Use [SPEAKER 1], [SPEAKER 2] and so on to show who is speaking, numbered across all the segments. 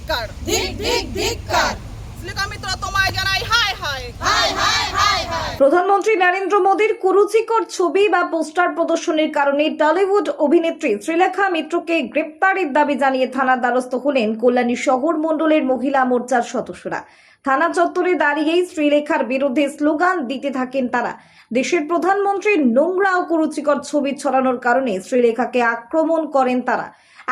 [SPEAKER 1] ধিক্কার
[SPEAKER 2] ধিক্কার।
[SPEAKER 1] শ্রীলেখা মিত্র তোমায় জানাই হায় হায়
[SPEAKER 2] হায় হায় হায় হায়।
[SPEAKER 3] প্রধানমন্ত্রী নরেন্দ্র মোদীর কুরুচিকর ছবি বা পোস্টার প্রদর্শনের কারণে টলিউড অভিনেত্রী শ্রীলেখা মিত্রকে গ্রেপ্তারের দাবি জানিয়ে থানার দ্বারস্থ হলেন কল্যাণী শহর মণ্ডলের মহিলা মোর্চার সদস্যরা। থানা চত্বরে দাঁড়িয়েই শ্রীলেখার বিরুদ্ধে স্লোগান দিতে থাকেন তারা। দেশের প্রধানমন্ত্রীর নোংরা ও কুরুচিকর ছবি ছড়ানোর কারণে শ্রীলেখাকে আক্রমণ করেন তারা।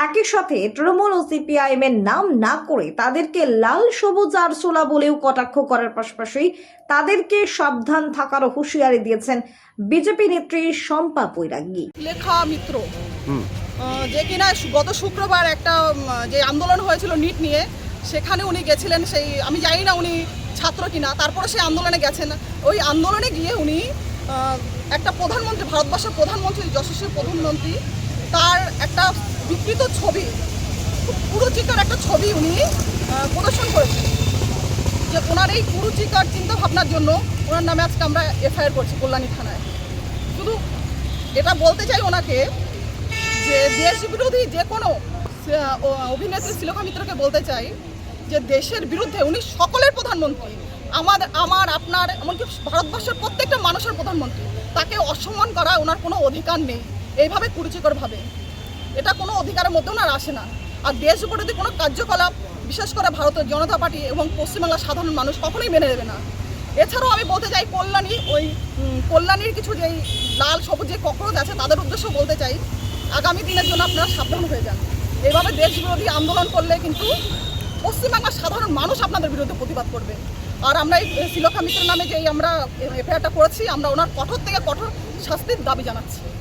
[SPEAKER 3] একই সাথে তৃণমূল ও সিপিআইএম এর নাম না করে তাদেরকে লাল সবুজ আরশোলা বলেও কটাক্ষ করার পাশাপাশি তাদেরকে সাবধান থাকারও হুঁশিয়ারি দিয়েছেন বিজেপি নেত্রী শম্পা বৈরাগ্যী।
[SPEAKER 1] শ্রীলেখা মিত্র যে কিনা গত শুক্রবার একটা যে আন্দোলন হয়েছিল নিট নিয়ে, সেখানে উনি গেছিলেন। সেই আমি জানি না উনি ছাত্র কিনা, তারপরে সেই আন্দোলনে গেছেন। ওই আন্দোলনে গিয়ে উনি একটা প্রধানমন্ত্রী, ভারতবর্ষের প্রধানমন্ত্রী, যশস্বী প্রধানমন্ত্রী, তার একটা বিকৃত ছবি, খুব কুরুচিকর একটা ছবি উনি প্রদর্শন করেছেন। যে ওনার এই কুরুচিকর চিন্তা ভাবনার জন্য ওনার নামে আজকে আমরা এফআইআর করছি কল্যাণী থানায়। শুধু এটা বলতে চাই ওনাকে যে দেশ বিরোধী যে কোনো অভিনেত্রী শ্রীলেখা মিত্রকে বলতে চাই যে দেশের বিরুদ্ধে উনি সকলের প্রধানমন্ত্রী, আমার আপনার এমনকি ভারতবর্ষের প্রত্যেকটা মানুষের প্রধানমন্ত্রী। তাকে অসম্মান করা ওনার কোনো অধিকার নেই এইভাবে কুরুচিকরভাবে। এটা কোনো অধিকারের মধ্যে ওনার আসে না। আর দেশ বিরোধী কোনো কার্যকলাপ বিশেষ করে ভারতের জনতা পার্টি এবং পশ্চিমবাংলার সাধারণ মানুষ কখনোই মেনে নেবে না। এছাড়াও আমি বলতে চাই কল্যাণীর কিছু যেই লাল সবুজ যে ককরোচ আছে তাদের উদ্দেশ্য বলতে চাই, আগামী দিনের জন্য আপনারা সাবধান হয়ে যান। এইভাবে দেশ বিরোধী আন্দোলন করলে কিন্তু পশ্চিমবাংলার সাধারণ মানুষ আপনাদের বিরুদ্ধে প্রতিবাদ করবে। আর আমরা এই শ্রীলেখা মিত্রের নামে যে আমরা এফআইআরটা করেছি, আমরা ওনার কঠোর থেকে কঠোর শাস্তির দাবি জানাচ্ছি।